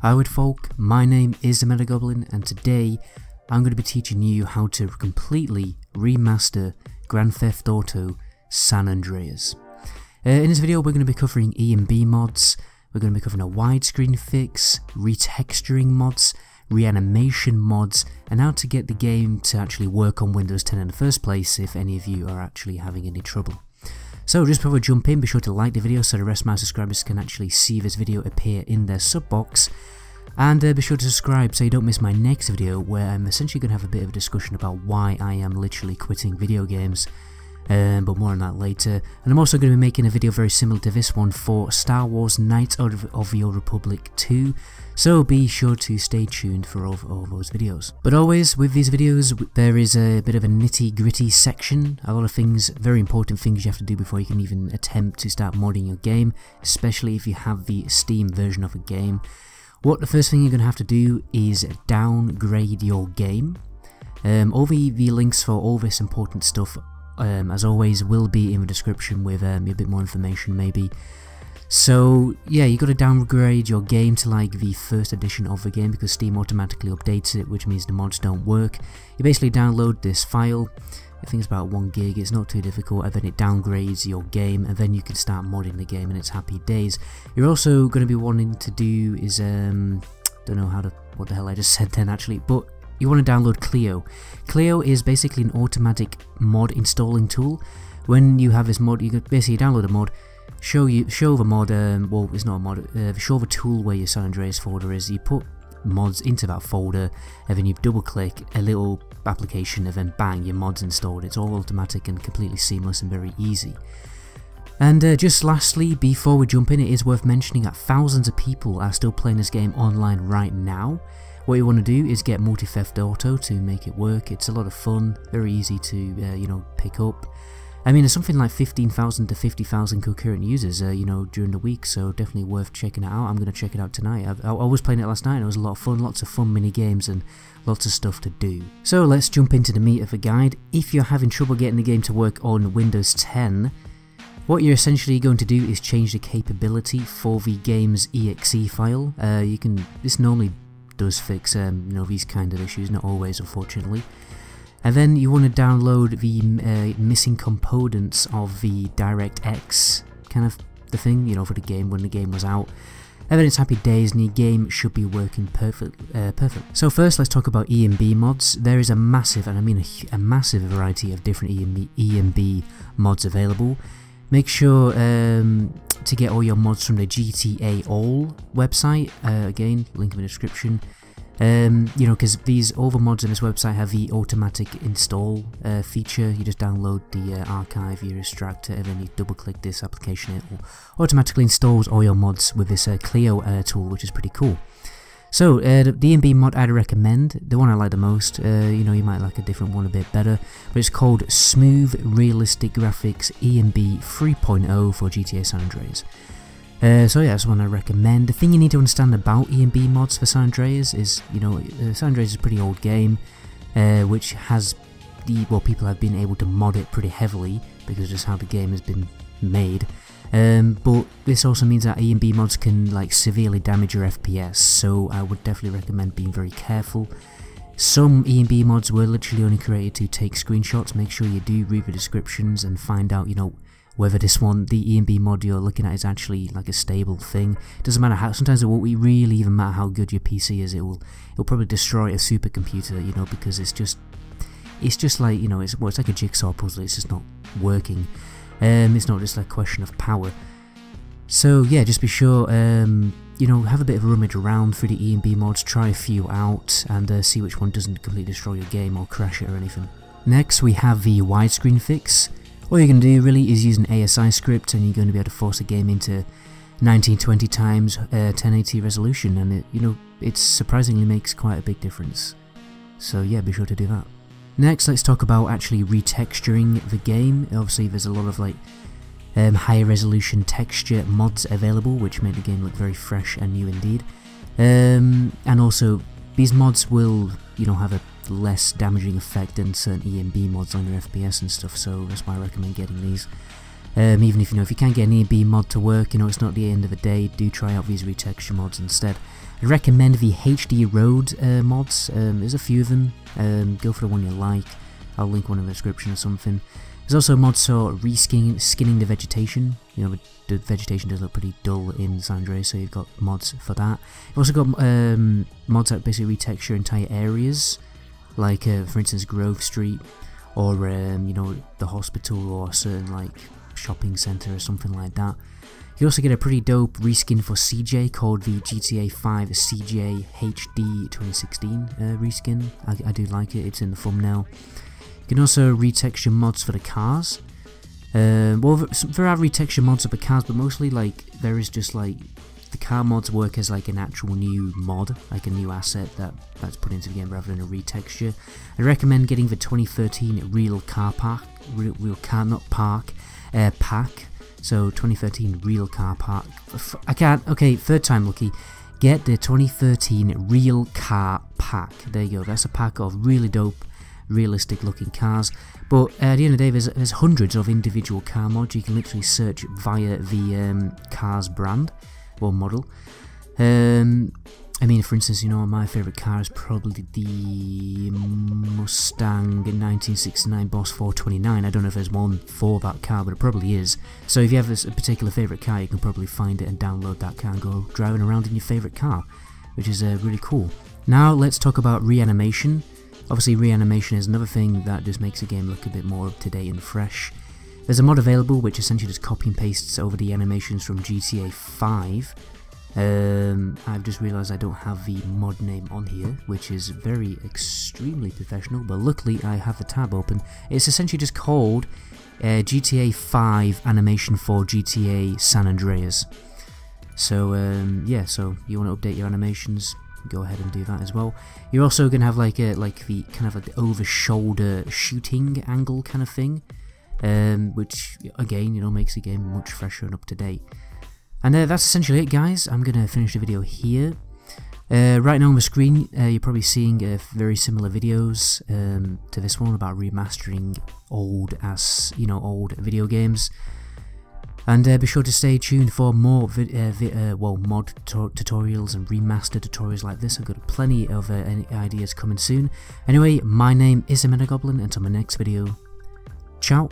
Hi folk, my name is the Meta Goblin, and today I'm going to be teaching you how to completely remaster Grand Theft Auto San Andreas. In this video we're going to be covering E and B mods, we're going to be covering a widescreen fix, retexturing mods, reanimation mods, and how to get the game to actually work on Windows 10 in the first place if any of you are actually having any trouble. So just before we jump in, be sure to like the video so the rest of my subscribers can actually see this video appear in their sub box, and be sure to subscribe so you don't miss my next video where I'm essentially going to have a bit of a discussion about why I am literally quitting video games, but more on that later. And I'm also going to be making a video very similar to this one for Star Wars Knights of the Old Republic 2, so be sure to stay tuned for all those videos. But always with these videos there is a bit of a nitty gritty section, a lot of things, very important things you have to do before you can even attempt to start modding your game, especially if you have the Steam version of a game. What the first thing you're going to have to do is downgrade your game. All the links for all this important stuff, as always, will be in the description with a bit more information maybe. So yeah, you got to downgrade your game to like the first edition of the game because Steam automatically updates it, which means the mods don't work. You basically download this file, I think it's about 1 gig, it's not too difficult, and then it downgrades your game, and then you can start modding the game and it's happy days. You're also going to be wanting to do is, don't know what the hell I just said then actually, but you want to download CLEO. CLEO is basically an automatic mod installing tool. When you have this mod, you could basically download a mod, show the mod, well it's not a mod, show the tool where your San Andreas folder is, you put mods into that folder, and then you double click a little application and then bang, your mod's installed. It's all automatic and completely seamless and very easy. And just lastly, before we jump in, it is worth mentioning that thousands of people are still playing this game online right now. What you want to do is get Multi Theft Auto to make it work. It's a lot of fun, very easy to pick up. I mean, there's something like 15,000 to 50,000 concurrent users, during the week, so definitely worth checking it out. I'm going to check it out tonight. I was playing it last night and it was a lot of fun, lots of fun mini games and lots of stuff to do. So let's jump into the meat of the guide. If you're having trouble getting the game to work on Windows 10, what you're essentially going to do is change the capability for the game's exe file. This normally does fix these kind of issues, not always unfortunately. And then you want to download the missing components of the DirectX kind of the thing, for the game when the game was out. And then it's happy days and your game should be working perfect. So first let's talk about E and B mods. There is a massive, and I mean a massive variety of different E and B mods available. Make sure to get all your mods from the GTA All website, again, link in the description. Because all the mods on this website have the automatic install feature. You just download the archive, your extractor, and then you double click this application, it automatically installs all your mods with this CLEO tool, which is pretty cool. So the D&B mod I'd recommend, the one I like the most, you might like a different one a bit better, but it's called Smooth Realistic Graphics E&B 3.0 for GTA San Andreas. So yeah, that's one I recommend. The thing you need to understand about E&B mods for San Andreas is, San Andreas is a pretty old game, which has people have been able to mod it pretty heavily because of just how the game has been made. But this also means that E&B mods can severely damage your FPS, so I would definitely recommend being very careful. Some E&B mods were literally only created to take screenshots. Make sure you do read the descriptions and find out, whether the E&B mod you're looking at is actually a stable thing. It doesn't matter how, sometimes it won't really even matter how good your PC is, it'll probably destroy a supercomputer, because it's just like, it's like a jigsaw puzzle, it's just not working. It's not just a question of power. So yeah, just be sure, have a bit of a rummage around through the E&B mods, try a few out, and see which one doesn't completely destroy your game or crash it or anything. Next we have the widescreen fix. All you're going to do really is use an ASI script and you're going to be able to force a game into 1920 times 1080 resolution, and it surprisingly makes quite a big difference. So yeah, be sure to do that. Next, let's talk about actually retexturing the game. Obviously there's a lot of higher resolution texture mods available which make the game look very fresh and new indeed. And also these mods will have a less damaging effect than certain E and B mods on your FPS and stuff, so that's why I recommend getting these. Even if if you can't get an E and B mod to work, it's not the end of the day, do try out these retexture mods instead. I recommend the HD Road mods. There's a few of them. Go for the one you like. I'll link one in the description or something. There's also mods for skinning the vegetation. You know, the vegetation does look pretty dull in San Andreas, so you've got mods for that. You've also got mods that basically retexture entire areas, like for instance Grove Street, or you know, the hospital, or a certain like shopping centre or something like that. You also get a pretty dope reskin for CJ called the GTA 5 CJ HD 2016 reskin. I do like it. It's in the thumbnail. You can also retexture mods for the cars. Well, there are retexture mods for the cars, but mostly like there is just like the car mods work as like an actual new mod, like a new asset that's put into the game rather than a retexture. I recommend getting the 2013 Real Car Park, Real Car Not Park pack. So 2013 Real Car Park. I can't. Okay, third time lucky. Get the 2013 Real Car Pack. There you go. That's a pack of really dope, realistic looking cars. But at the end of the day, there's hundreds of individual car mods. You can literally search via the car's brand or model. I mean, for instance, you know, my favourite car is probably the Mustang 1969 Boss 429. I don't know if there's one for that car, but it probably is. So if you have a particular favourite car, you can probably find it and download that car and go driving around in your favourite car, which is really cool. Now let's talk about reanimation. Obviously, reanimation is another thing that just makes the game look a bit more up to date and fresh. There's a mod available which essentially just copy and pastes over the animations from GTA 5. I've just realised I don't have the mod name on here, which is extremely professional, but luckily I have the tab open. It's essentially just called GTA 5 animation for GTA San Andreas. So yeah, so you want to update your animations, go ahead and do that as well. You're also going to have like the kind of like the over shoulder shooting angle kind of thing, which again, you know, makes the game much fresher and up to date. And that's essentially it, guys. I'm going to finish the video here. Right now on the screen, you're probably seeing very similar videos to this one about remastering old video games. And be sure to stay tuned for more mod tutorials and remaster tutorials like this. I've got plenty of ideas coming soon. Anyway, my name is Goblin, and until my next video, ciao.